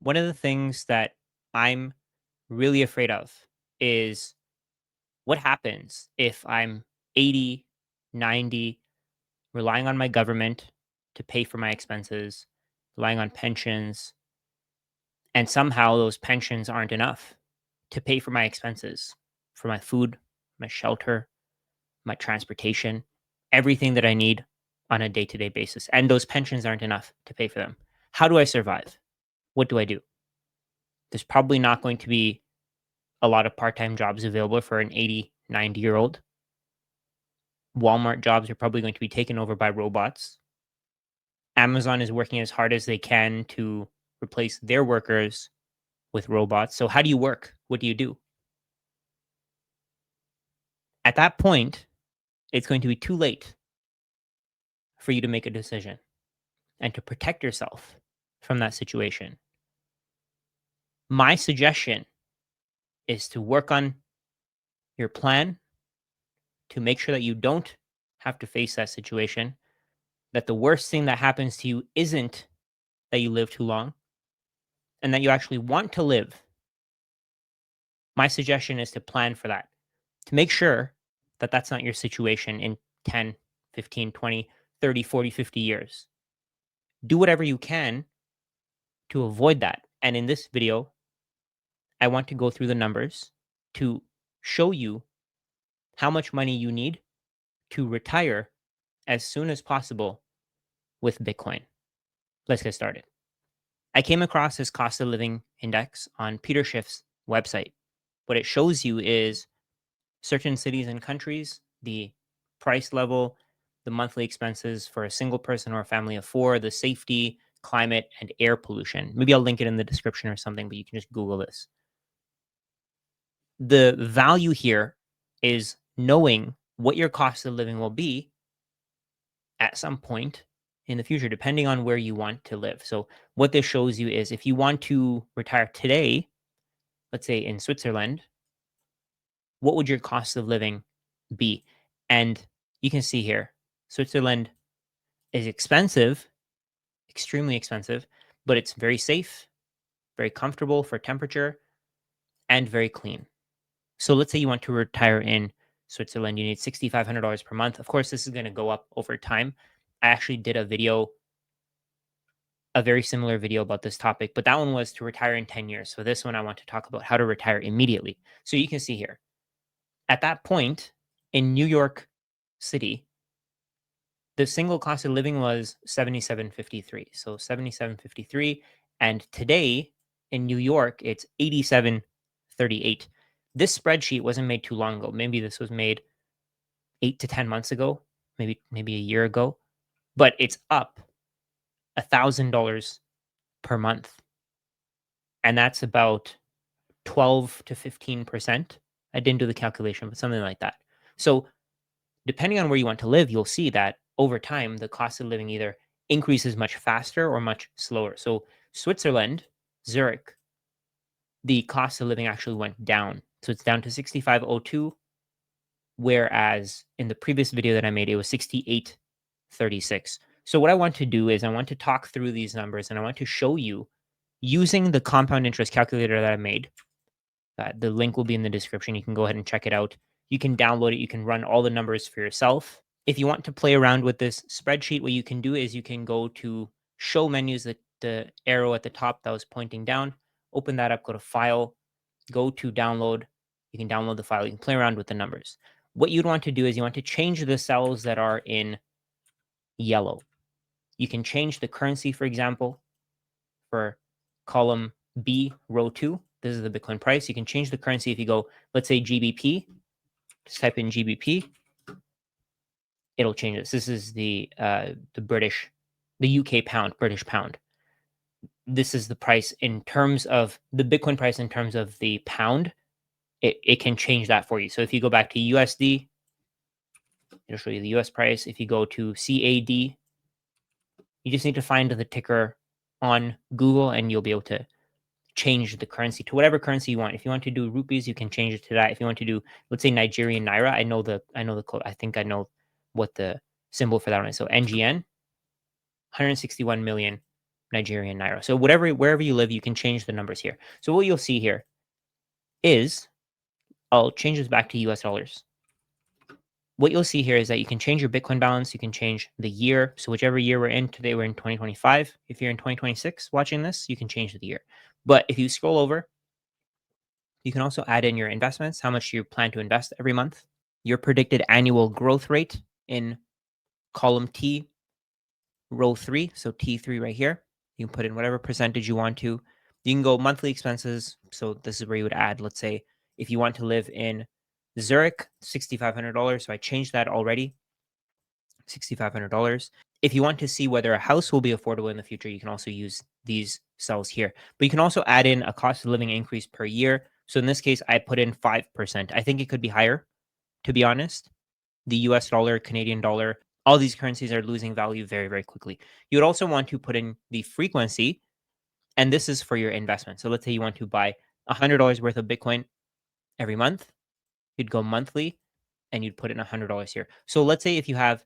One of the things that I'm really afraid of is what happens if I'm 80, 90, relying on my government to pay for my expenses, relying on pensions, and somehow those pensions aren't enough to pay for my expenses, for my food, my shelter, my transportation, everything that I need on a day to day basis. And those pensions aren't enough to pay for them. How do I survive? What do I do? There's probably not going to be a lot of part-time jobs available for an 80, 90-year-old. Walmart jobs are probably going to be taken over by robots. Amazon is working as hard as they can to replace their workers with robots. So how do you work? What do you do? At that point, it's going to be too late for you to make a decision and to protect yourself from that situation. My suggestion is to work on your plan to make sure that you don't have to face that situation, that the worst thing that happens to you isn't that you live too long and that you actually want to live. My suggestion is to plan for that, to make sure that that's not your situation in 10, 15, 20, 30, 40, 50 years. Do whatever you can to avoid that. And in this video, I want to go through the numbers to show you how much money you need to retire as soon as possible with Bitcoin. Let's get started. I came across this cost of living index on Peter Schiff's website. What it shows you is certain cities and countries, the price level, the monthly expenses for a single person or a family of four, the safety, climate, and air pollution. Maybe I'll link it in the description or something, but you can just Google this. The value here is knowing what your cost of living will be at some point in the future, depending on where you want to live. So, what this shows you is if you want to retire today, let's say in Switzerland, what would your cost of living be? And you can see here, Switzerland is expensive, extremely expensive, but it's very safe, very comfortable for temperature, and very clean. So let's say you want to retire in Switzerland, you need $6,500 per month. Of course, this is going to go up over time. I actually did a very similar video about this topic, but that one was to retire in 10 years. So this one, I want to talk about how to retire immediately. So you can see here, at that point in New York City, the single cost of living was 77.53. So 77.53. And today in New York, it's 87.38. This spreadsheet wasn't made too long ago. Maybe this was made 8 to 10 months ago, maybe a year ago, but it's up $1,000 per month. And that's about 12 to 15%. I didn't do the calculation, but something like that. So depending on where you want to live, you'll see that over time, the cost of living either increases much faster or much slower. So Switzerland, Zurich, the cost of living actually went down. So it's down to 65.02, whereas in the previous video that I made, it was 68.36. So what I want to do is I want to talk through these numbers and I want to show you using the compound interest calculator that I made. The link will be in the description. You can go ahead and check it out. You can download it. You can run all the numbers for yourself. If you want to play around with this spreadsheet, what you can do is you can go to show menus, the arrow at the top that was pointing down, open that up, go to file, go to download. You can download the file. You can play around with the numbers. What you'd want to do is you want to change the cells that are in yellow. You can change the currency, for example, for column B, row 2. This is the Bitcoin price. You can change the currency if you go, let's say GBP. Just type in GBP. It'll change this. This is the UK pound, British pound. This is the price in terms of the Bitcoin price in terms of the pound. It can change that for you. So if you go back to USD, it'll show you the US price. If you go to CAD, you just need to find the ticker on Google and you'll be able to change the currency to whatever currency you want. If you want to do rupees, you can change it to that. If you want to do, let's say Nigerian naira, I know the code. I think I know what the symbol for that one is. So NGN, 161 million Nigerian naira. So wherever you live, you can change the numbers here. So what you'll see here is, I'll change this back to US dollars. What you'll see here is that you can change your Bitcoin balance. You can change the year. So whichever year we're in, today we're in 2025. If you're in 2026 watching this, you can change the year. But if you scroll over, you can also add in your investments, how much you plan to invest every month, your predicted annual growth rate in column T, row 3, so T3 right here. You can put in whatever percentage you want to. You can go monthly expenses. So this is where you would add, let's say, if you want to live in Zurich, $6,500. So I changed that already, $6,500. If you want to see whether a house will be affordable in the future, you can also use these cells here. But you can also add in a cost of living increase per year. So in this case, I put in 5%. I think it could be higher, to be honest. The US dollar, Canadian dollar, all these currencies are losing value very, very quickly. You would also want to put in the frequency, and this is for your investment. So let's say you want to buy $100 worth of Bitcoin every month. You'd go monthly and you'd put in $100 here. So let's say if you have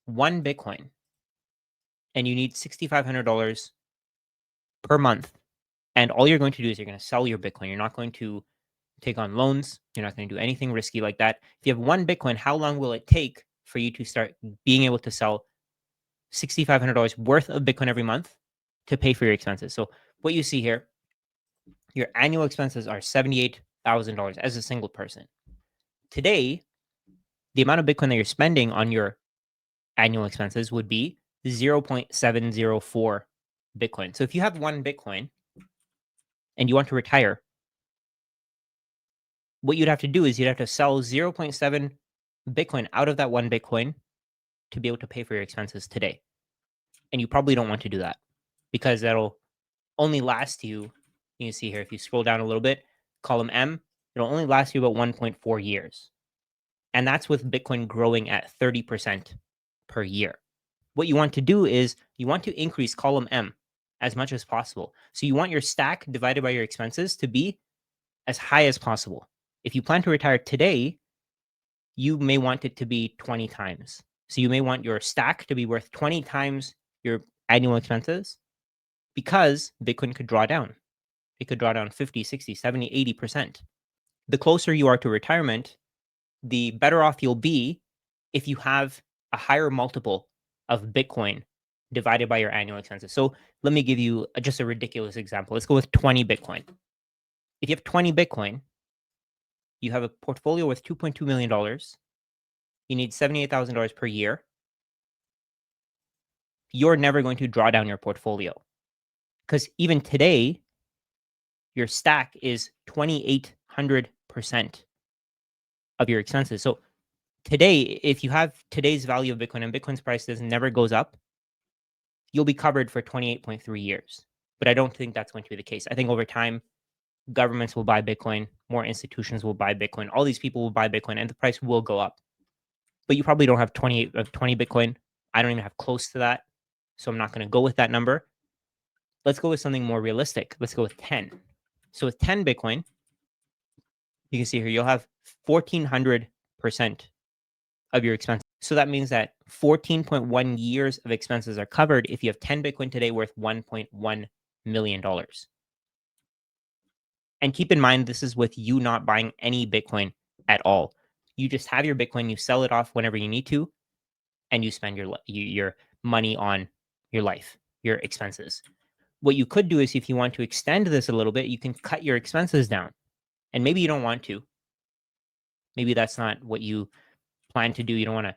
one Bitcoin and you need $6,500 per month, and all you're going to do is you're going to sell your Bitcoin. You're not going to take on loans. You're not going to do anything risky like that. If you have one Bitcoin, how long will it take for you to start being able to sell $6,500 worth of Bitcoin every month to pay for your expenses? So what you see here, your annual expenses are $78,000 as a single person. Today, the amount of Bitcoin that you're spending on your annual expenses would be 0.704 Bitcoin. So if you have one Bitcoin and you want to retire, what you'd have to do is you'd have to sell 0.7 Bitcoin out of that one Bitcoin to be able to pay for your expenses today. And you probably don't want to do that because that'll only last you, you can see here, if you scroll down a little bit, column M, it'll only last you about 1.4 years. And that's with Bitcoin growing at 30% per year. What you want to do is you want to increase column M as much as possible. So you want your stack divided by your expenses to be as high as possible. If you plan to retire today, you may want it to be 20 times. So you may want your stack to be worth 20 times your annual expenses because Bitcoin could draw down. It could draw down 50, 60, 70, 80%. The closer you are to retirement, the better off you'll be if you have a higher multiple of Bitcoin divided by your annual expenses. So let me give you just a ridiculous example. Let's go with 20 Bitcoin. If you have 20 Bitcoin, you have a portfolio worth $2.2 million. You need $78,000 per year. You're never going to draw down your portfolio because even today, your stack is 2,800% of your expenses. So today, if you have today's value of Bitcoin and Bitcoin's price never goes up, you'll be covered for 28.3 years. But I don't think that's going to be the case. I think over time, governments will buy Bitcoin, more institutions will buy Bitcoin, all these people will buy Bitcoin, and the price will go up. But you probably don't have 20 Bitcoin. I don't even have close to that. So I'm not going to go with that number. Let's go with something more realistic. Let's go with 10. So with 10 Bitcoin, you can see here, you'll have 1,400% of your expenses. So that means that 14.1 years of expenses are covered if you have 10 Bitcoin today worth $1.1 million. And keep in mind, this is with you not buying any Bitcoin at all. You just have your Bitcoin, you sell it off whenever you need to, and you spend your money on your life, your expenses. What you could do is if you want to extend this a little bit, you can cut your expenses down. And maybe you don't want to. Maybe that's not what you plan to do. You don't want to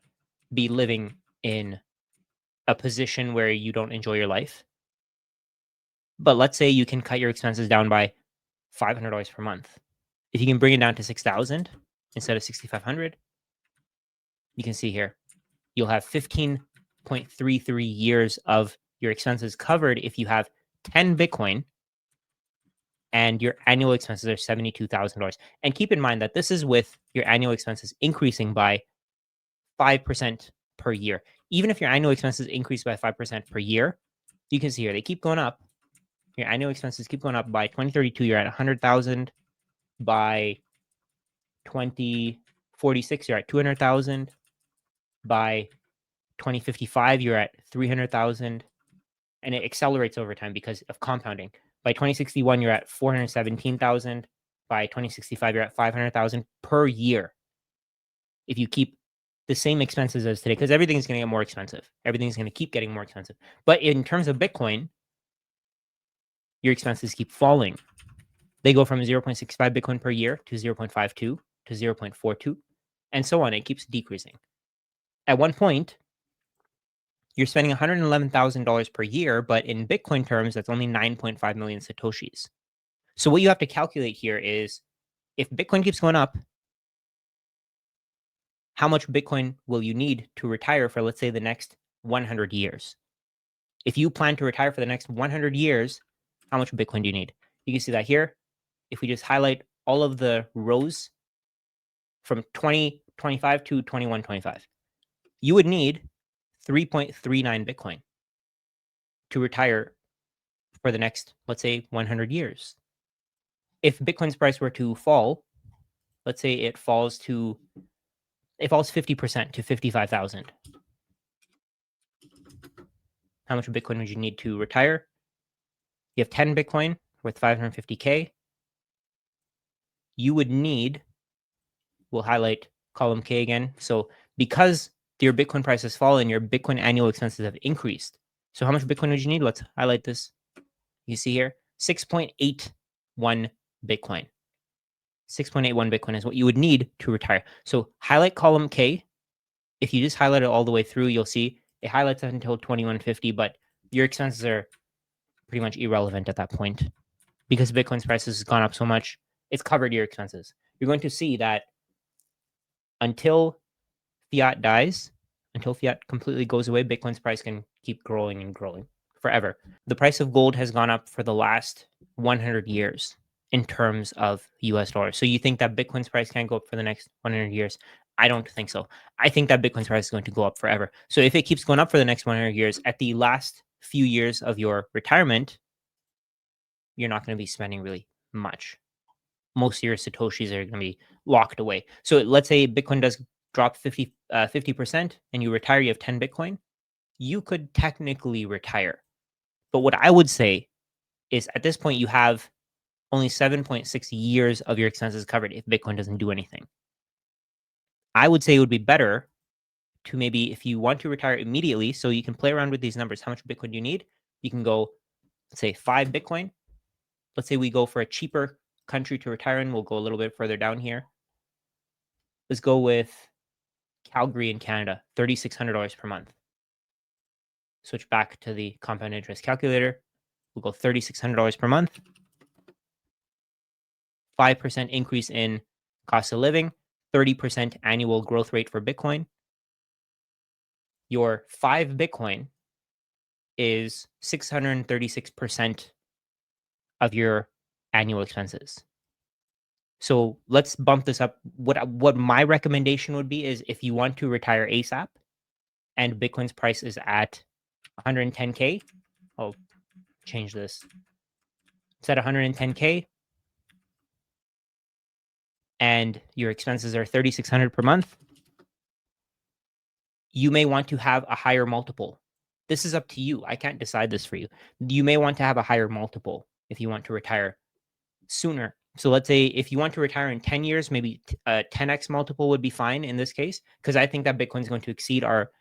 be living in a position where you don't enjoy your life. But let's say you can cut your expenses down by $500 per month. If you can bring it down to 6,000 instead of 6,500, you can see here, you'll have 15.33 years of your expenses covered if you have 10 Bitcoin and your annual expenses are $72,000. And keep in mind that this is with your annual expenses increasing by 5% per year. Even if your annual expenses increase by 5% per year, you can see here, they keep going up. Your annual expenses keep going up. By 2032, you're at 100,000. By 2046, you're at 200,000. By 2055, you're at 300,000. and it accelerates over time because of compounding. By 2061, you're at 417,000. By 2065, you're at 500,000 per year. If you keep the same expenses as today, because everything's going to get more expensive. Everything's going to keep getting more expensive. But in terms of Bitcoin, your expenses keep falling. They go from 0.65 Bitcoin per year to 0.52 to 0.42, and so on. It keeps decreasing. At one point, you're spending $111,000 per year, but in Bitcoin terms, that's only 9.5 million Satoshis. So what you have to calculate here is if Bitcoin keeps going up, how much Bitcoin will you need to retire for, let's say, the next 100 years? If you plan to retire for the next 100 years, how much Bitcoin do you need? You can see that here. If we just highlight all of the rows from 2025 to 2125, you would need 3.39 Bitcoin to retire for the next, let's say, 100 years. If Bitcoin's price were to fall, let's say it falls 50% to 55,000. How much Bitcoin would you need to retire? You have 10 Bitcoin worth 550K. You would need, we'll highlight column K again. So because your Bitcoin price has fallen, your Bitcoin annual expenses have increased. So how much Bitcoin would you need? Let's highlight this. You see here, 6.81 Bitcoin. 6.81 Bitcoin is what you would need to retire. So highlight column K. If you just highlight it all the way through, you'll see it highlights up until 2150, but your expenses are pretty much irrelevant at that point because Bitcoin's prices has gone up so much. It's covered your expenses. You're going to see that until fiat dies, until fiat completely goes away, Bitcoin's price can keep growing and growing forever. The price of gold has gone up for the last 100 years in terms of US dollars. So you think that Bitcoin's price can't go up for the next 100 years? I don't think so. I think that Bitcoin's price is going to go up forever. So if it keeps going up for the next 100 years, at the last few years of your retirement, you're not going to be spending really much. Most of your Satoshis are going to be locked away. So let's say Bitcoin does drop 50% and you retire, you have 10 Bitcoin, you could technically retire. But what I would say is at this point, you have only 7.6 years of your expenses covered if Bitcoin doesn't do anything. I would say it would be better to maybe, if you want to retire immediately, so you can play around with these numbers, how much Bitcoin do you need? You can go, let's say 5 Bitcoin. Let's say we go for a cheaper country to retire in. We'll go a little bit further down here. Let's go with Calgary in Canada, $3,600 per month. Switch back to the compound interest calculator. We'll go $3,600 per month. 5% increase in cost of living, 30% annual growth rate for Bitcoin. Your 5 Bitcoin is 636% of your annual expenses. So let's bump this up. What my recommendation would be is if you want to retire ASAP and Bitcoin's price is at 110K, I'll change this. It's at 110K and your expenses are 3,600 per month. You may want to have a higher multiple. This is up to you. I can't decide this for you. You may want to have a higher multiple if you want to retire sooner. So let's say if you want to retire in 10 years, maybe a 10x multiple would be fine in this case, because I think that Bitcoin is going to exceed our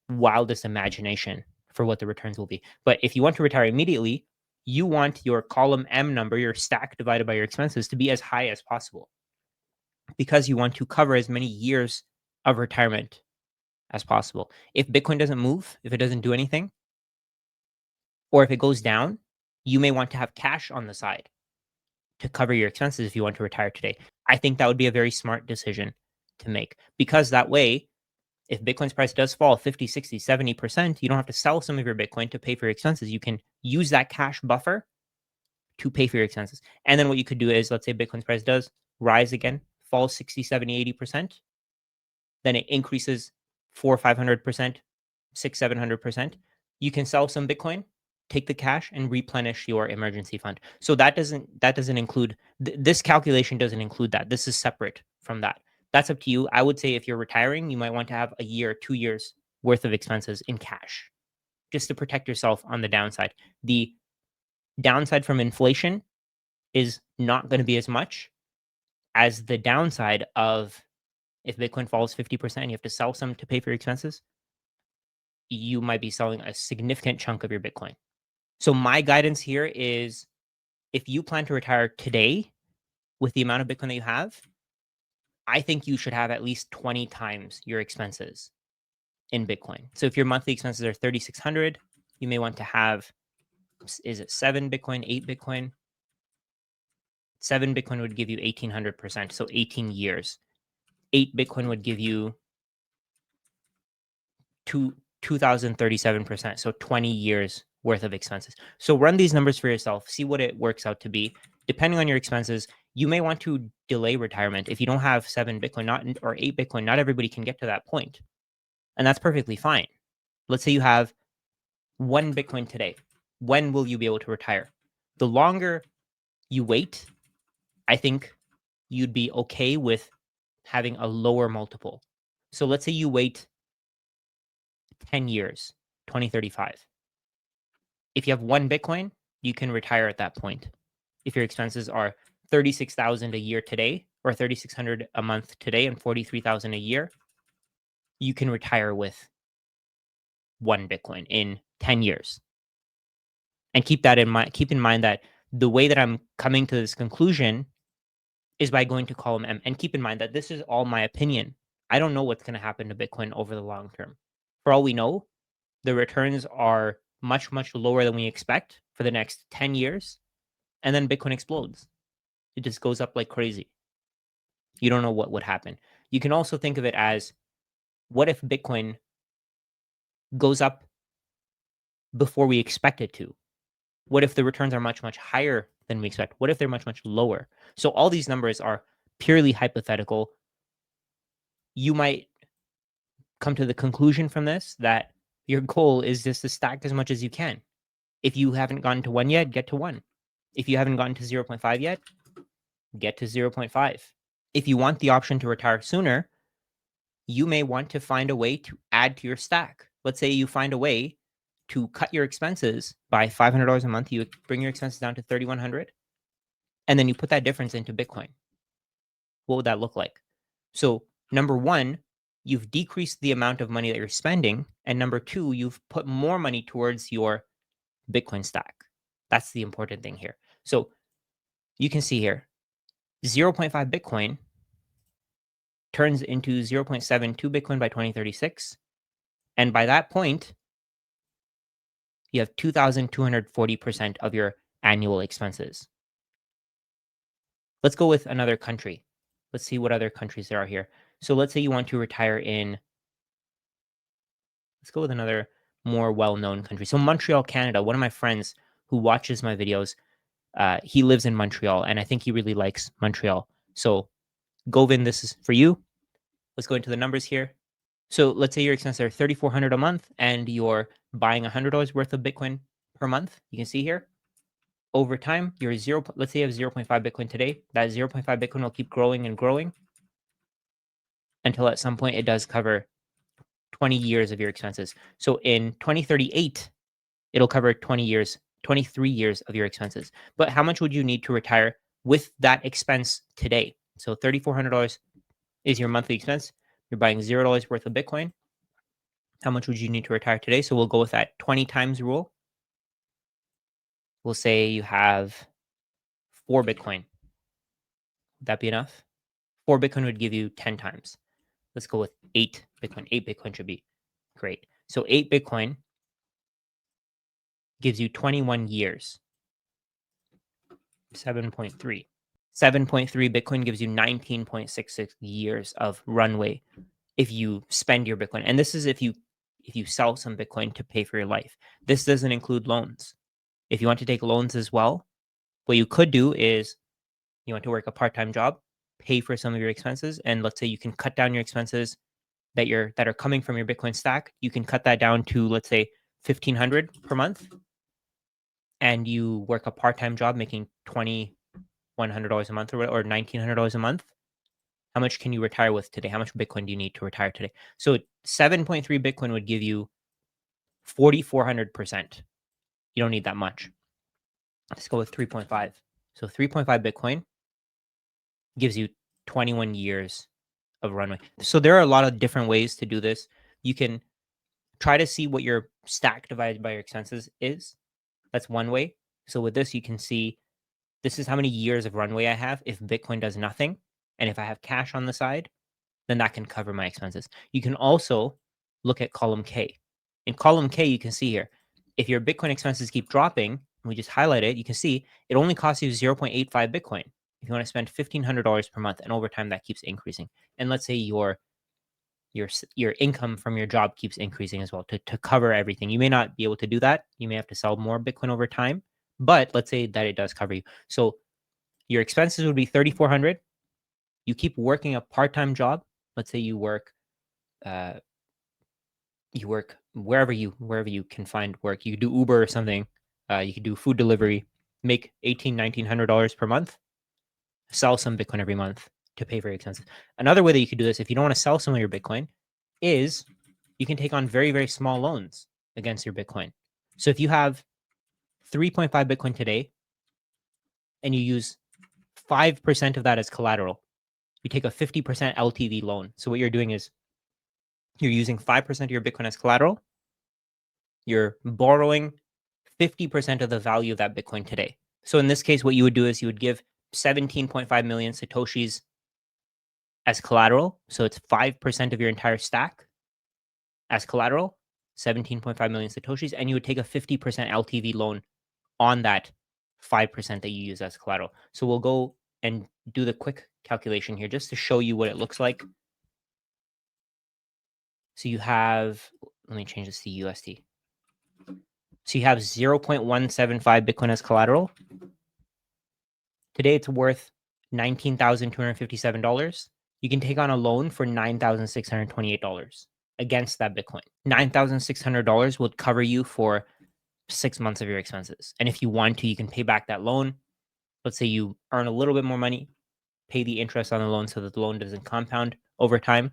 wildest imagination for what the returns will be. But if you want to retire immediately, you want your column M number, your stack divided by your expenses, to be as high as possible because you want to cover as many years of retirement as possible. If Bitcoin doesn't move, if it doesn't do anything, or if it goes down, you may want to have cash on the side to cover your expenses if you want to retire today. I think that would be a very smart decision to make because that way, if Bitcoin's price does fall 50, 60, 70%, you don't have to sell some of your Bitcoin to pay for your expenses. You can use that cash buffer to pay for your expenses. And then what you could do is, let's say Bitcoin's price does rise again, falls 60, 70, 80%, then it increases 400, 500%, 600, 700%. You can sell some Bitcoin, take the cash and replenish your emergency fund. So that doesn't include, this calculation doesn't include that. This is separate from that. That's up to you. I would say if you're retiring, you might want to have a year, 2 years worth of expenses in cash. just to protect yourself on the downside. The downside from inflation is not going to be as much as the downside of if Bitcoin falls 50% and you have to sell some to pay for your expenses, you might be selling a significant chunk of your Bitcoin. So my guidance here is if you plan to retire today with the amount of Bitcoin that you have, I think you should have at least 20 times your expenses in Bitcoin. So if your monthly expenses are 3,600, you may want to have, is it 7 Bitcoin, 8 Bitcoin? 7 Bitcoin would give you 1,800%, so 18 years. 8 Bitcoin would give you 2,037%, so 20 years worth of expenses. So run these numbers for yourself, see what it works out to be. Depending on your expenses, you may want to delay retirement. If you don't have 7 Bitcoin or 8 Bitcoin, not everybody can get to that point. And that's perfectly fine. Let's say you have 1 Bitcoin today. When will you be able to retire? The longer you wait, I think you'd be okay with having a lower multiple. So let's say you wait 10 years, 2035. If you have 1 Bitcoin, you can retire at that point. If your expenses are 36,000 a year today, or 3,600 a month today, and 43,000 a year, you can retire with 1 Bitcoin in 10 years. And keep that in mind. Keep in mind that the way that I'm coming to this conclusion is by going to column M. And keep in mind that this is all my opinion. I don't know what's going to happen to Bitcoin over the long term. For all we know, the returns are much, much lower than we expect for the next 10 years. And then Bitcoin explodes. It just goes up like crazy. You don't know what would happen. You can also think of it as, what if Bitcoin goes up before we expect it to? What if the returns are much, much higher than we expect? What if they're much, much lower? So all these numbers are purely hypothetical. You might come to the conclusion from this that your goal is just to stack as much as you can. If you haven't gotten to 1 yet, get to 1. If you haven't gotten to 0.5 yet, get to 0.5. If you want the option to retire sooner, you may want to find a way to add to your stack. Let's say you find a way to cut your expenses by $500 a month. You bring your expenses down to $3,100, and then you put that difference into Bitcoin. What would that look like? So number one, you've decreased the amount of money that you're spending. And number two, you've put more money towards your Bitcoin stack. That's the important thing here. So you can see here, 0.5 Bitcoin turns into 0.72 Bitcoin by 2036. And by that point, you have 2,240% of your annual expenses. Let's go with another country. Let's see what other countries there are here. So let's say you want to retire in, let's go with another more well-known country. So Montreal, Canada. One of my friends who watches my videos, he lives in Montreal, and I think he really likes Montreal. So Govin, this is for you. Let's go into the numbers here. So let's say your expenses are $3,400 a month, and you're buying $100 worth of Bitcoin per month. You can see here. Over time, your let's say you have 0.5 Bitcoin today. That 0.5 Bitcoin will keep growing and growing until at some point it does cover 20 years of your expenses. So in 2038, it'll cover 20 years, 23 years of your expenses. But how much would you need to retire with that expense today? So $3,400 is your monthly expense. You're buying $0 worth of Bitcoin. How much would you need to retire today? So we'll go with that 20 times rule. We'll say you have 4 Bitcoin. Would that be enough? 4 Bitcoin would give you 10 times. Let's go with 8 Bitcoin. 8 Bitcoin should be great. So 8 Bitcoin gives you 21 years. 7.3. 7.3 Bitcoin gives you 19.66 years of runway if you spend your Bitcoin. And this is if you sell some Bitcoin to pay for your life. This doesn't include loans. If you want to take loans as well, what you could do is you want to work a part-time job, pay for some of your expenses, and let's say you can cut down your expenses that are coming from your Bitcoin stack. You can cut that down to, let's say, $1,500 per month, and you work a part-time job making $2,100 a month or $1,900 a month. How much can you retire with today? How much Bitcoin do you need to retire today? So 7.3 Bitcoin would give you 4,400%. You don't need that much. Let's go with 3.5. So 3.5 Bitcoin gives you 21 years of runway. So there are a lot of different ways to do this. You can try to see what your stack divided by your expenses is. That's one way. So with this, you can see this is how many years of runway I have if Bitcoin does nothing. And if I have cash on the side, then that can cover my expenses. You can also look at column K. In column K, you can see here, if your Bitcoin expenses keep dropping, we just highlight it, you can see it only costs you 0.85 Bitcoin. If you want to spend $1,500 per month, and over time that keeps increasing. And let's say your income from your job keeps increasing as well to cover everything. You may not be able to do that. You may have to sell more Bitcoin over time, but let's say that it does cover you. So your expenses would be 3,400. You keep working a part-time job. Let's say you work wherever you can find work. You could do Uber or something. You could do food delivery, make $1,900 per month, sell some Bitcoin every month to pay for your expenses. Another way that you could do this, if you don't want to sell some of your Bitcoin, is you can take on very, very small loans against your Bitcoin. So if you have 3.5 Bitcoin today and you use 5% of that as collateral, you take a 50% LTV loan. So what you're doing is you're using 5% of your Bitcoin as collateral. You're borrowing 50% of the value of that Bitcoin today. So in this case, what you would do is you would give 17.5 million Satoshis as collateral. So it's 5% of your entire stack as collateral, 17.5 million Satoshis, and you would take a 50% LTV loan on that 5% that you use as collateral. So we'll go and do the quick calculation here just to show you what it looks like. So you have, let me change this to USD. So you have 0.175 Bitcoin as collateral. Today it's worth $19,257. You can take on a loan for $9,628 against that Bitcoin. $9,600 will cover you for 6 months of your expenses. And if you want to, you can pay back that loan. Let's say you earn a little bit more money, pay the interest on the loan so that the loan doesn't compound over time.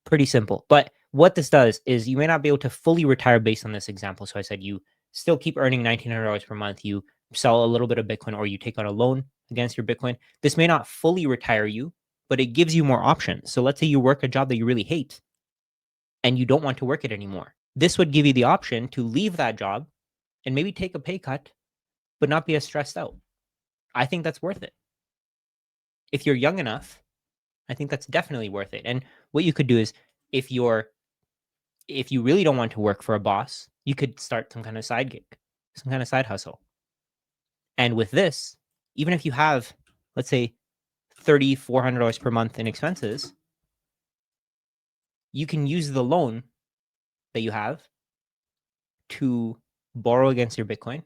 Pretty simple. But what this does is you may not be able to fully retire based on this example. So I said you still keep earning $1,900 per month. You sell a little bit of Bitcoin or you take on a loan against your Bitcoin. This may not fully retire you, but it gives you more options. So let's say you work a job that you really hate and you don't want to work it anymore. This would give you the option to leave that job and maybe take a pay cut, but not be as stressed out. I think that's worth it. If you're young enough, I think that's definitely worth it. And what you could do is if you really don't want to work for a boss, you could start some kind of side gig, some kind of side hustle. And with this, even if you have, let's say, $3,400 per month in expenses, you can use the loan that you have to borrow against your Bitcoin,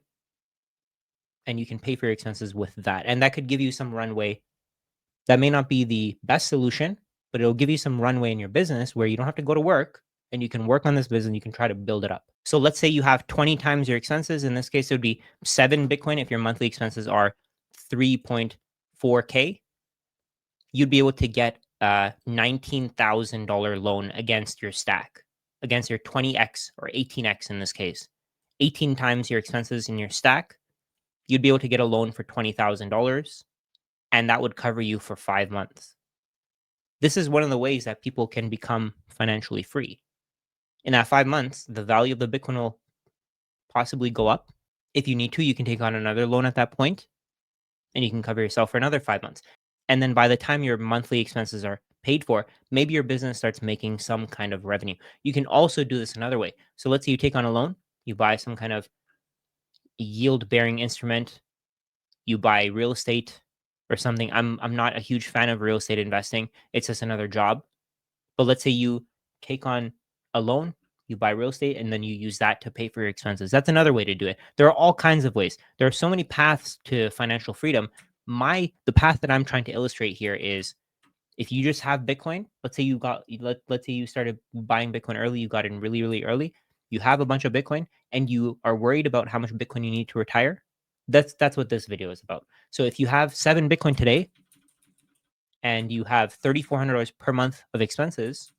and you can pay for your expenses with that. And that could give you some runway. That may not be the best solution, but it'll give you some runway in your business where you don't have to go to work and you can work on this business and you can try to build it up. So let's say you have 20 times your expenses. In this case, it would be 7 Bitcoin. If your monthly expenses are 3.4K, you'd be able to get a $19,000 loan against your stack, against your 20x or 18x in this case. 18 times your expenses in your stack, you'd be able to get a loan for $20,000, and that would cover you for 5 months. This is one of the ways that people can become financially free. In that 5 months, the value of the Bitcoin will possibly go up. If you need to, you can take on another loan at that point, and you can cover yourself for another 5 months. And then by the time your monthly expenses are paid for, maybe your business starts making some kind of revenue. You can also do this another way. So let's say you take on a loan, you buy some kind of yield-bearing instrument, you buy real estate or something. I'm not a huge fan of real estate investing. It's just another job. But let's say you take on a loan, you buy real estate, and then you use that to pay for your expenses. That's another way to do it. There are all kinds of ways. There are so many paths to financial freedom. The path that I'm trying to illustrate here is if you just have Bitcoin, let's say let's say you started buying Bitcoin early, you got in really, really early, you have a bunch of Bitcoin and you are worried about how much Bitcoin you need to retire. That's what this video is about. So if you have 7 Bitcoin today and you have $3,400 per month of expenses,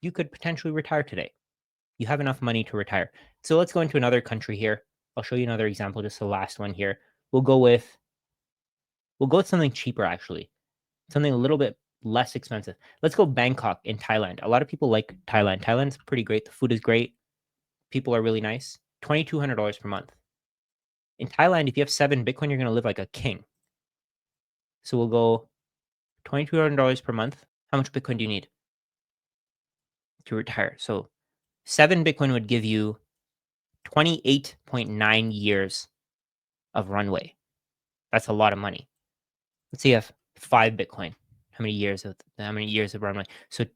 you could potentially retire today. You have enough money to retire. So let's go into another country here. I'll show you another example, just the last one here. We'll go with something cheaper actually. Something a little bit less expensive. Let's go Bangkok in Thailand. A lot of people like Thailand. Thailand's pretty great. The food is great. People are really nice. $2,200 per month. In Thailand, if you have 7 Bitcoin, you're going to live like a king. So we'll go $2,200 per month. How much Bitcoin do you need to retire? So 7 Bitcoin would give you 28.9 years of runway. That's a lot of money. Let's say you have 5 Bitcoin. How many years of runway? So it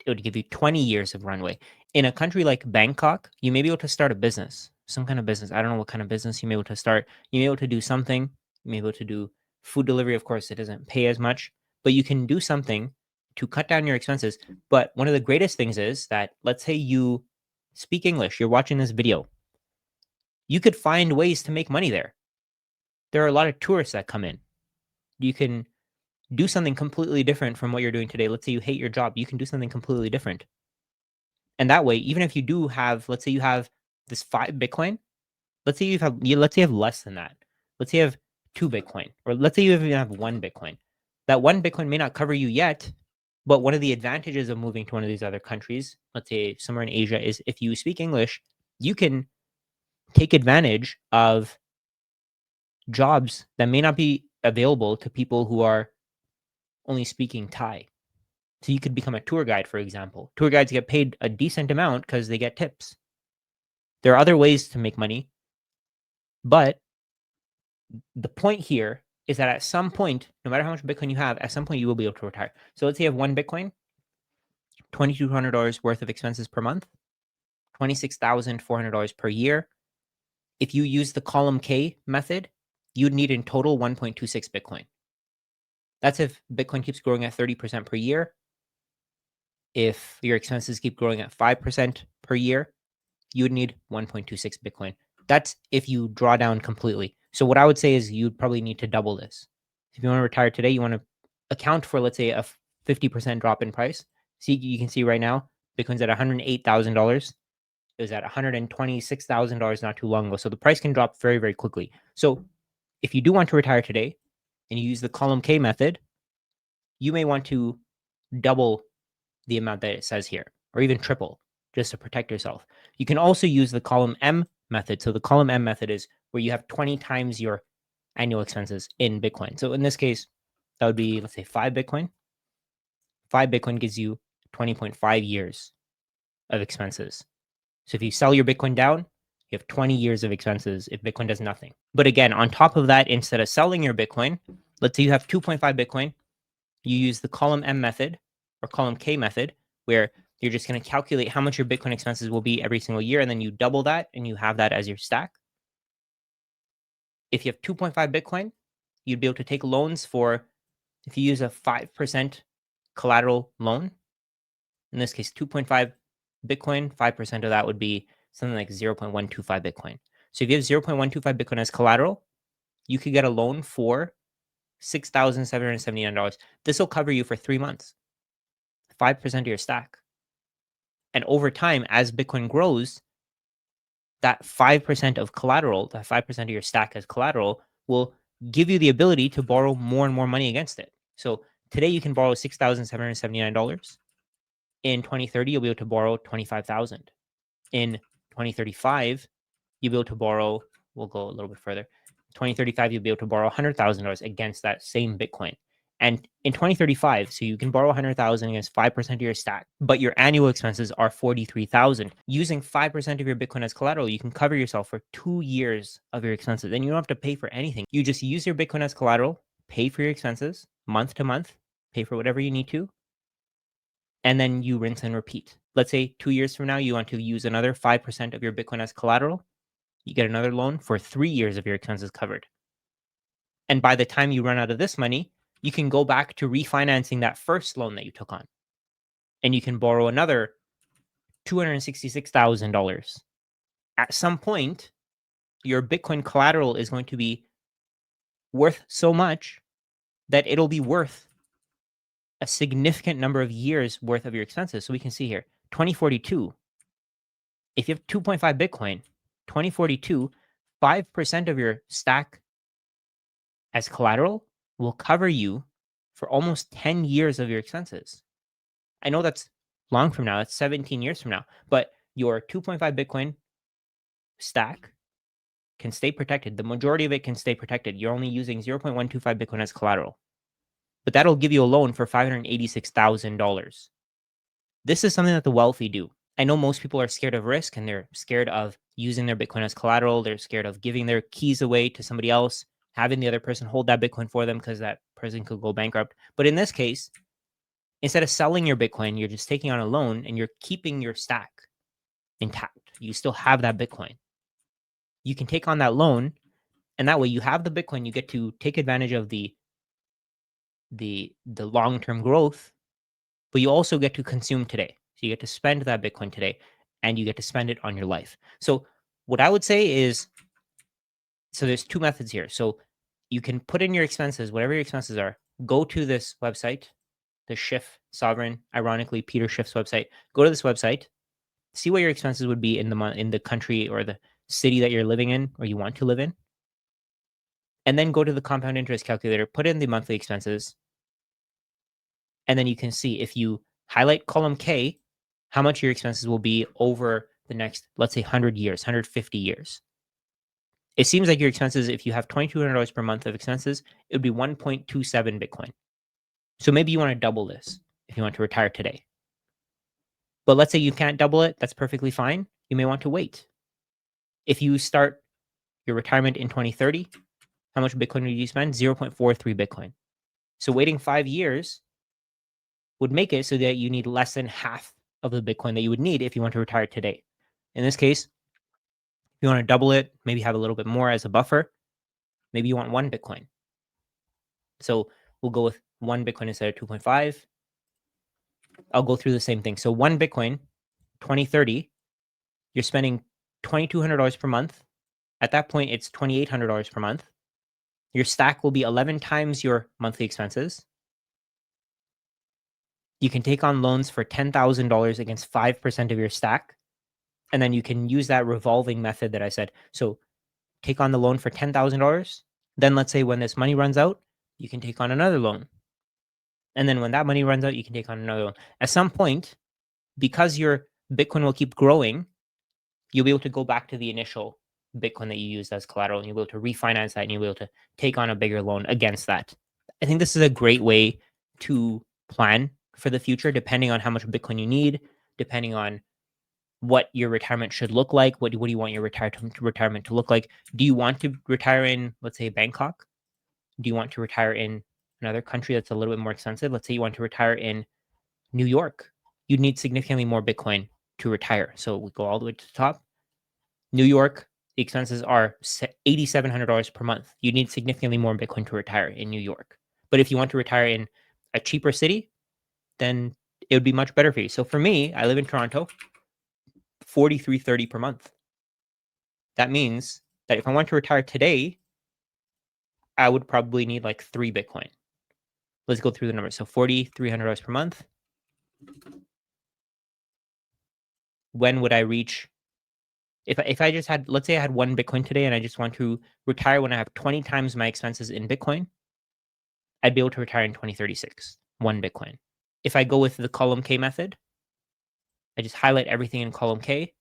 would give you 20 years of runway. In a country like Bangkok, you may be able to start a business, some kind of business. I don't know what kind of business you may be able to start. You may be able to do something. You may be able to do food delivery. Of course, it doesn't pay as much, but you can do something to cut down your expenses. But one of the greatest things is that, let's say you speak English, you're watching this video, you could find ways to make money there. There are a lot of tourists that come in. You can do something completely different from what you're doing today. Let's say you hate your job, you can do something completely different. And that way, even if you do have, let's say you have this 5 Bitcoin, let's say you have less than that. Let's say you have 2 Bitcoin, or let's say you even have 1 Bitcoin. That 1 Bitcoin may not cover you yet, but one of the advantages of moving to one of these other countries, let's say somewhere in Asia, is if you speak English, you can take advantage of jobs that may not be available to people who are only speaking Thai. So you could become a tour guide, for example. Tour guides get paid a decent amount because they get tips. There are other ways to make money, but the point here is that at some point, no matter how much Bitcoin you have, at some point you will be able to retire. So let's say you have 1 Bitcoin, $2,200 worth of expenses per month, $26,400 per year. If you use the column K method, you'd need in total 1.26 Bitcoin. That's if Bitcoin keeps growing at 30% per year. If your expenses keep growing at 5% per year, you would need 1.26 Bitcoin. That's if you draw down completely. So what I would say is you'd probably need to double this. If you want to retire today, you want to account for, let's say, a 50% drop in price. See, you can see right now, Bitcoin's at $108,000. It was at $126,000 not too long ago. So the price can drop very, very quickly. So if you do want to retire today and you use the column K method, you may want to double the amount that it says here, or even triple, just to protect yourself. You can also use the column M method. So the column M method is where you have 20 times your annual expenses in Bitcoin. So in this case, that would be, let's say, 5 Bitcoin. 5 Bitcoin gives you 20.5 years of expenses. So if you sell your Bitcoin down, you have 20 years of expenses if Bitcoin does nothing. But again, on top of that, instead of selling your Bitcoin, let's say you have 2.5 Bitcoin, you use the column M method or column K method, where you're just going to calculate how much your Bitcoin expenses will be every single year, and then you double that and you have that as your stack. If you have 2.5 Bitcoin, you'd be able to take loans for, if you use a 5% collateral loan, in this case, 2.5 Bitcoin, 5% of that would be something like 0.125 Bitcoin. So if you have 0.125 Bitcoin as collateral, you could get a loan for $6,779. This will cover you for 3 months, 5% of your stack. And over time, as Bitcoin grows, that 5% of collateral, that 5% of your stack as collateral, will give you the ability to borrow more and more money against it. So today you can borrow $6,779. In 2030, you'll be able to borrow $25,000. In 2035, you'll be able to borrow, we'll go a little bit further. 2035, you'll be able to borrow $100,000 against that same Bitcoin. And in 2035, so you can borrow 100,000 against 5% of your stack, but your annual expenses are 43,000. Using 5% of your Bitcoin as collateral, you can cover yourself for 2 years of your expenses. And you don't have to pay for anything. You just use your Bitcoin as collateral, pay for your expenses month to month, pay for whatever you need to, and then you rinse and repeat. Let's say 2 years from now, you want to use another 5% of your Bitcoin as collateral. You get another loan for 3 years of your expenses covered. And by the time you run out of this money, you can go back to refinancing that first loan that you took on. And you can borrow another $266,000. At some point, your Bitcoin collateral is going to be worth so much that it'll be worth a significant number of years worth of your expenses. So we can see here, 2042, If you have 2.5 Bitcoin, 2042, 5% of your stack as collateral will cover you for almost 10 years of your expenses. I know that's long from now, that's 17 years from now, but your 2.5 Bitcoin stack can stay protected. The majority of it can stay protected. You're only using 0.125 Bitcoin as collateral, but that'll give you a loan for $586,000. This is something that the wealthy do. I know most people are scared of risk and they're scared of using their Bitcoin as collateral. They're scared of giving their keys away to somebody else, having the other person hold that Bitcoin for them because that person could go bankrupt. But in this case, instead of selling your Bitcoin, you're just taking on a loan and you're keeping your stack intact. You still have that Bitcoin. You can take on that loan, and that way you have the Bitcoin. You get to take advantage of the long-term growth, but you also get to consume today. So you get to spend that Bitcoin today, and you get to spend it on your life. So what I would say is, so there's two methods here. So you can put in your expenses, whatever your expenses are. Go to this website, the Schiff Sovereign, ironically Peter Schiff's website. Go to this website, see what your expenses would be in the country or the city that you're living in or you want to live in, and then go to the compound interest calculator, put in the monthly expenses, and then you can see if you highlight column K, how much your expenses will be over the next, let's say, 100 years, 150 years. It seems like your expenses, if you have $2,200 per month of expenses, it would be 1.27 Bitcoin. So maybe you want to double this if you want to retire today. But let's say you can't double it, that's perfectly fine. You may want to wait. If you start your retirement in 2030, how much Bitcoin would you spend? 0.43 Bitcoin. So waiting 5 years would make it so that you need less than half of the Bitcoin that you would need if you want to retire today. In this case, if you want to double it, maybe have a little bit more as a buffer, maybe you want 1 Bitcoin. So we'll go with 1 Bitcoin instead of 2.5. I'll go through the same thing. So 1 Bitcoin, 2030, you're spending $2,200 per month. At that point, it's $2,800 per month. Your stack will be 11 times your monthly expenses. You can take on loans for $10,000 against 5% of your stack. And then you can use that revolving method that I said. So take on the loan for $10,000. Then let's say when this money runs out, you can take on another loan. And then when that money runs out, you can take on another loan. At some point, because your Bitcoin will keep growing, you'll be able to go back to the initial Bitcoin that you used as collateral, and you'll be able to refinance that, and you'll be able to take on a bigger loan against that. I think this is a great way to plan for the future, depending on how much Bitcoin you need, depending on what your retirement should look like. What do you want your retirement to look like? Do you want to retire in, let's say, Bangkok? Do you want to retire in another country that's a little bit more expensive? Let's say you want to retire in New York. You'd need significantly more Bitcoin to retire. So we go all the way to the top. New York, the expenses are $8,700 per month. You need significantly more Bitcoin to retire in New York. But if you want to retire in a cheaper city, then it would be much better for you. So for me, I live in Toronto, $4,330 per month. That means that if I want to retire today, I would probably need like 3 Bitcoin. Let's go through the numbers. So $4,300 per month. When would I reach? If I just had, let's say I had 1 Bitcoin today and I just want to retire when I have 20 times my expenses in Bitcoin, I'd be able to retire in 2036, 1 Bitcoin. If I go with the column K method, I just highlight everything in column K,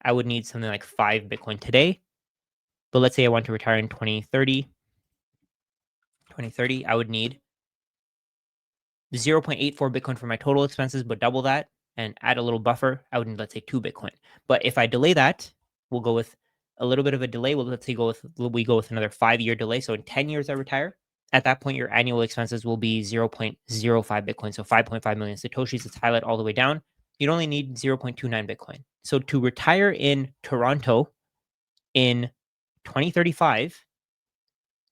I would need something like 5 Bitcoin today. But let's say I want to retire in 2030, I would need 0.84 Bitcoin for my total expenses, but double that and add a little buffer, I would need, let's say, 2 Bitcoin. But if I delay that, we'll go with a little bit of a delay. Let's say we go with another 5-year delay. So in 10 years, I retire. At that point, your annual expenses will be 0.05 Bitcoin. So 5.5 million Satoshis. Let's highlight all the way down. You'd only need 0.29 Bitcoin. So to retire in Toronto in 2035,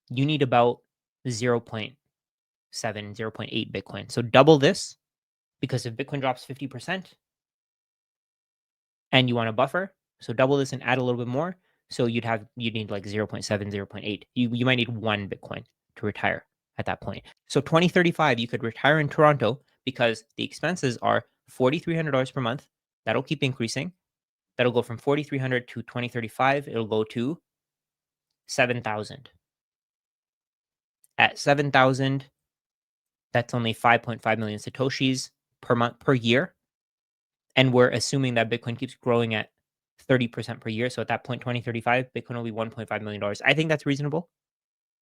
you need about 0.7, 0.8 Bitcoin. So double this, because if Bitcoin drops 50% and you want a buffer, so double this and add a little bit more. So you'd need like 0.7, 0.8. You might need 1 Bitcoin to retire at that point. So 2035, you could retire in Toronto because the expenses are $4,300 per month. That'll keep increasing. That'll go from 4,300 to 2035. It'll go to 7,000. At 7,000, that's only 5.5 million Satoshis per month per year. And we're assuming that Bitcoin keeps growing at 30% per year. So at that point, 2035, Bitcoin will be $1.5 million. I think that's reasonable.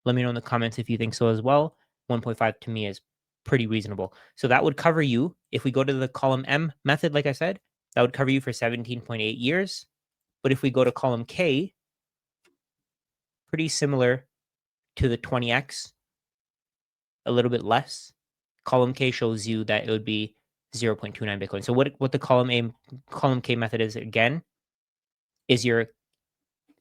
Let me know in the comments if you think so as well. 1.5 to me is pretty reasonable. So that would cover you, if we go to the column M method, like I said, that would cover you for 17.8 years. But if we go to column K, pretty similar to the 20x, a little bit less. Column K shows you that it would be 0.29 Bitcoin. So what the column K method is, again, is you're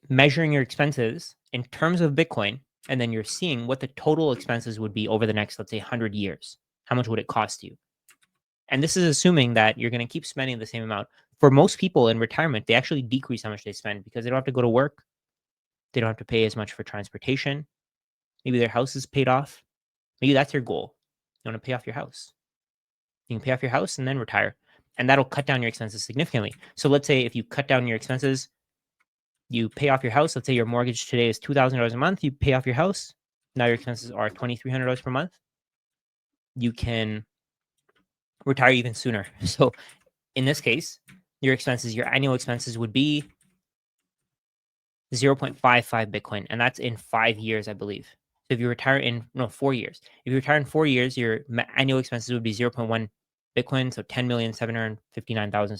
measuring your expenses in terms of Bitcoin, and then you're seeing what the total expenses would be over the next, let's say, 100 years. How much would it cost you? And this is assuming that you're going to keep spending the same amount. For most people in retirement, they actually decrease how much they spend because they don't have to go to work. They don't have to pay as much for transportation. Maybe their house is paid off. Maybe that's your goal. You want to pay off your house. You can pay off your house and then retire. And that'll cut down your expenses significantly. So let's say if you cut down your expenses, you pay off your house. Let's say your mortgage today is $2,000 a month. You pay off your house. Now your expenses are $2,300 per month. You can retire even sooner. So in this case, your annual expenses would be 0.55 Bitcoin. And that's in 5 years, I believe. So if you retire in 4 years, if you retire in 4 years, your annual expenses would be 0.1 Bitcoin. So 10,759,000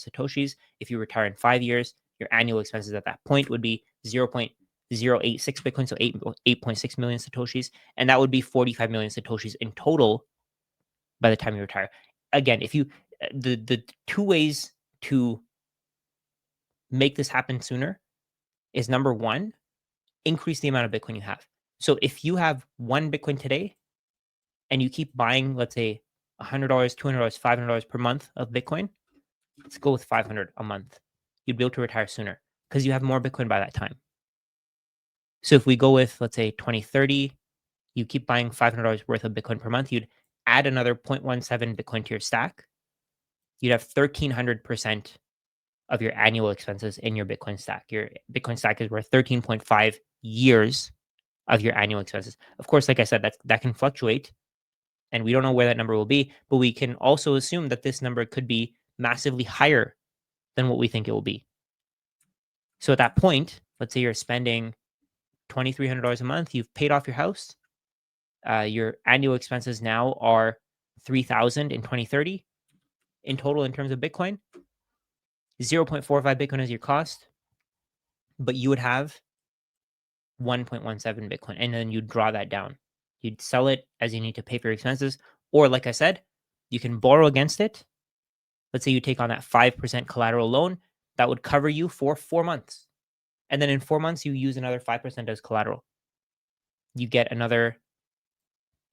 Satoshis. If you retire in 5 years, your annual expenses at that point would be 0.086 Bitcoin. So 8.6 million Satoshis. And that would be 45 million Satoshis in total by the time you retire. Again, if you, the two ways to make this happen sooner is, number one, increase the amount of Bitcoin you have. So if you have 1 Bitcoin today and you keep buying, let's say, $100, $200, $500 per month of Bitcoin, let's go with 500 a month. You'd be able to retire sooner because you have more Bitcoin by that time. So if we go with, let's say, 2030, you keep buying $500 worth of Bitcoin per month, you'd add another 0.17 Bitcoin to your stack. You'd have 1,300% of your annual expenses in your Bitcoin stack. Your Bitcoin stack is worth 13.5 years of your annual expenses. Of course, like I said, that can fluctuate, and we don't know where that number will be, but we can also assume that this number could be massively higher than what we think it will be. So at that point, let's say you're spending $2,300 a month, you've paid off your house, your annual expenses now are $3,000 in 2030 in total in terms of Bitcoin. 0.45 Bitcoin is your cost, but you would have 1.17 Bitcoin, and then you draw that down. You'd sell it as you need to pay for your expenses, or like I said, you can borrow against it. Let's say you take on that 5% collateral loan that would cover you for 4 months. And then in 4 months, you use another 5% as collateral. You get another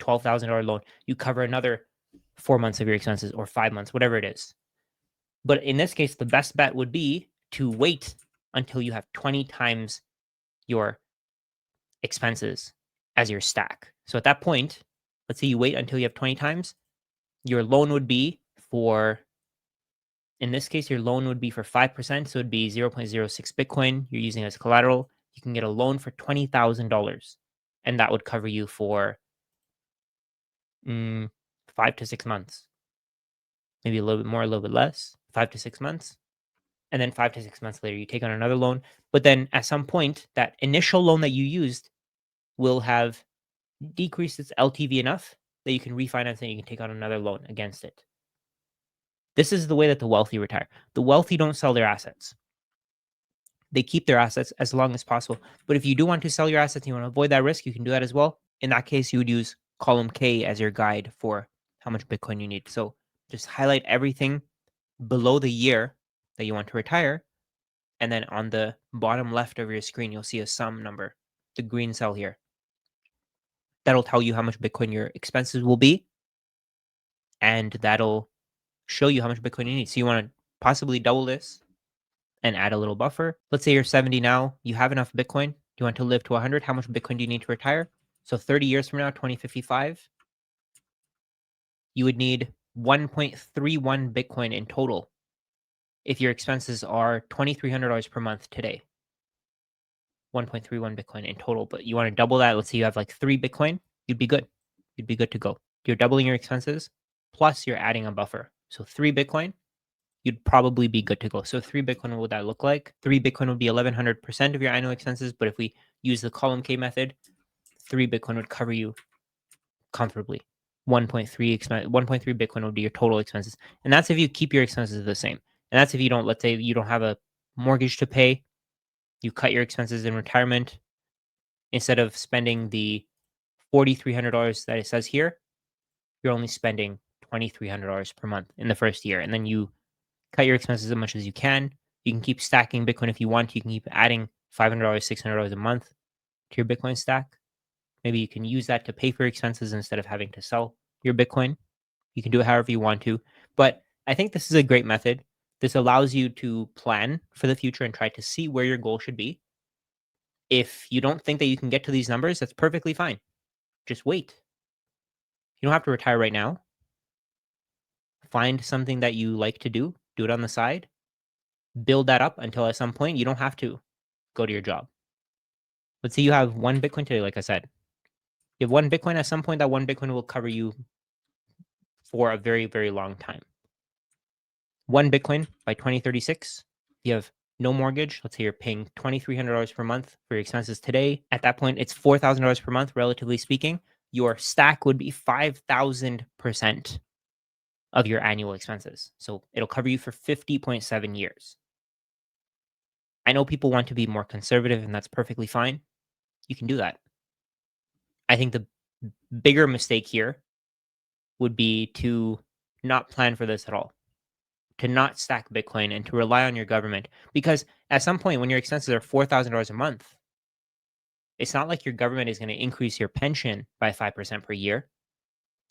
$12,000 loan. You cover another 4 months of your expenses, or 5 months, whatever it is. But in this case, the best bet would be to wait until you have 20 times your expenses as your stack. So at that point, let's say you wait until you have 20 times, your loan would be for, in this case, your loan would be for 5%. So it'd be 0.06 Bitcoin you're using as collateral. You can get a loan for $20,000, and that would cover you for 5 to 6 months. Maybe a little bit more, a little bit less, 5 to 6 months. And then 5 to 6 months later, you take on another loan. But then at some point, that initial loan that you used will have decreased its LTV enough that you can refinance and you can take on another loan against it. This is the way that the wealthy retire. The wealthy don't sell their assets. They keep their assets as long as possible. But if you do want to sell your assets and you want to avoid that risk, you can do that as well. In that case, you would use column K as your guide for how much Bitcoin you need. So just highlight everything below the year that you want to retire. And then on the bottom left of your screen, you'll see a sum number, the green cell here. That'll tell you how much Bitcoin your expenses will be. And that'll show you how much Bitcoin you need. So you want to possibly double this and add a little buffer. Let's say you're 70 now, you have enough Bitcoin. You want to live to 100. How much Bitcoin do you need to retire? So 30 years from now, 2055, you would need 1.31 Bitcoin in total if your expenses are $2,300 per month today, 1.31 Bitcoin in total, but you want to double that. Let's say you have like 3 Bitcoin, you'd be good. You'd be good to go. You're doubling your expenses, plus you're adding a buffer. So 3 Bitcoin, you'd probably be good to go. So 3 Bitcoin, what would that look like? 3 Bitcoin would be 1100% of your annual expenses. But if we use the column K method, 3 Bitcoin would cover you comfortably. 1.3 Bitcoin would be your total expenses. And that's if you keep your expenses the same. And that's if you don't, let's say you don't have a mortgage to pay, you cut your expenses in retirement. Instead of spending the $4,300 that it says here, you're only spending $2,300 per month in the first year. And then you cut your expenses as much as you can. You can keep stacking Bitcoin if you want. You can keep adding $500, $600 a month to your Bitcoin stack. Maybe you can use that to pay for expenses instead of having to sell your Bitcoin. You can do it however you want to. But I think this is a great method. This allows you to plan for the future and try to see where your goal should be. If you don't think that you can get to these numbers, that's perfectly fine. Just wait. You don't have to retire right now. Find something that you like to do it on the side, build that up until at some point you don't have to go to your job. Let's say you have 1 Bitcoin today, like I said. You have 1 Bitcoin, at some point that 1 Bitcoin will cover you for a very, very long time. 1 Bitcoin by 2036, you have no mortgage. Let's say you're paying $2,300 per month for your expenses today. At that point, it's $4,000 per month, relatively speaking. Your stack would be 5,000% of your annual expenses. So it'll cover you for 50.7 years. I know people want to be more conservative, and that's perfectly fine. You can do that. I think the bigger mistake here would be to not plan for this at all, to not stack Bitcoin and to rely on your government. Because at some point, when your expenses are $4,000 a month, it's not like your government is going to increase your pension by 5% per year.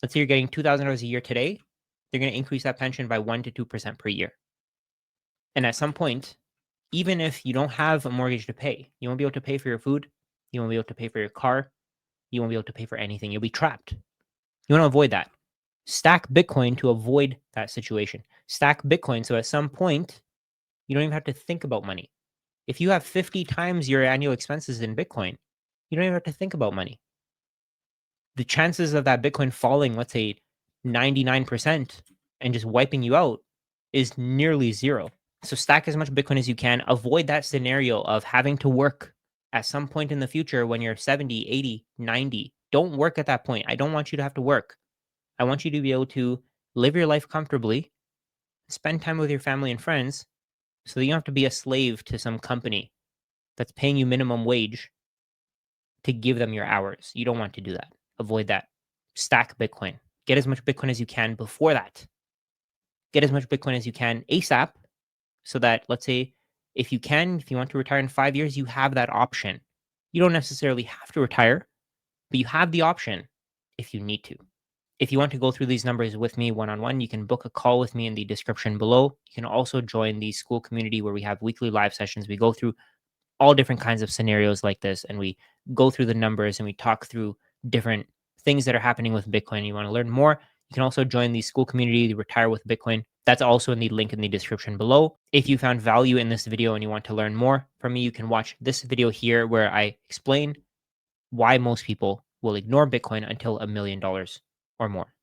Let's say you're getting $2,000 a year today, they're going to increase that pension by 1 to 2% per year. And at some point, even if you don't have a mortgage to pay, you won't be able to pay for your food, you won't be able to pay for your car, you won't be able to pay for anything. You'll be trapped. You want to avoid that. Stack Bitcoin to avoid that situation. Stack Bitcoin so at some point, you don't even have to think about money. If you have 50 times your annual expenses in Bitcoin, you don't even have to think about money. The chances of that Bitcoin falling, let's say 99%, and just wiping you out is nearly zero. So stack as much Bitcoin as you can. Avoid that scenario of having to work at some point in the future when you're 70, 80, 90. Don't work at that point. I don't want you to have to work. I want you to be able to live your life comfortably, spend time with your family and friends, so that you don't have to be a slave to some company that's paying you minimum wage to give them your hours. You don't want to do that. Avoid that. Stack Bitcoin. Get as much Bitcoin as you can before that. Get as much Bitcoin as you can ASAP, so that, let's say, if you want to retire in 5 years, you have that option. You don't necessarily have to retire, but you have the option if you need to. If you want to go through these numbers with me one-on-one, you can book a call with me in the description below. You can also join the Skool community where we have weekly live sessions. We go through all different kinds of scenarios like this, and we go through the numbers and we talk through different things that are happening with Bitcoin. You want to learn more, you can also join the Skool community, the Retire with Bitcoin. That's also in the link in the description below. If you found value in this video and you want to learn more from me, you can watch this video here where I explain why most people will ignore Bitcoin until $1 million or more.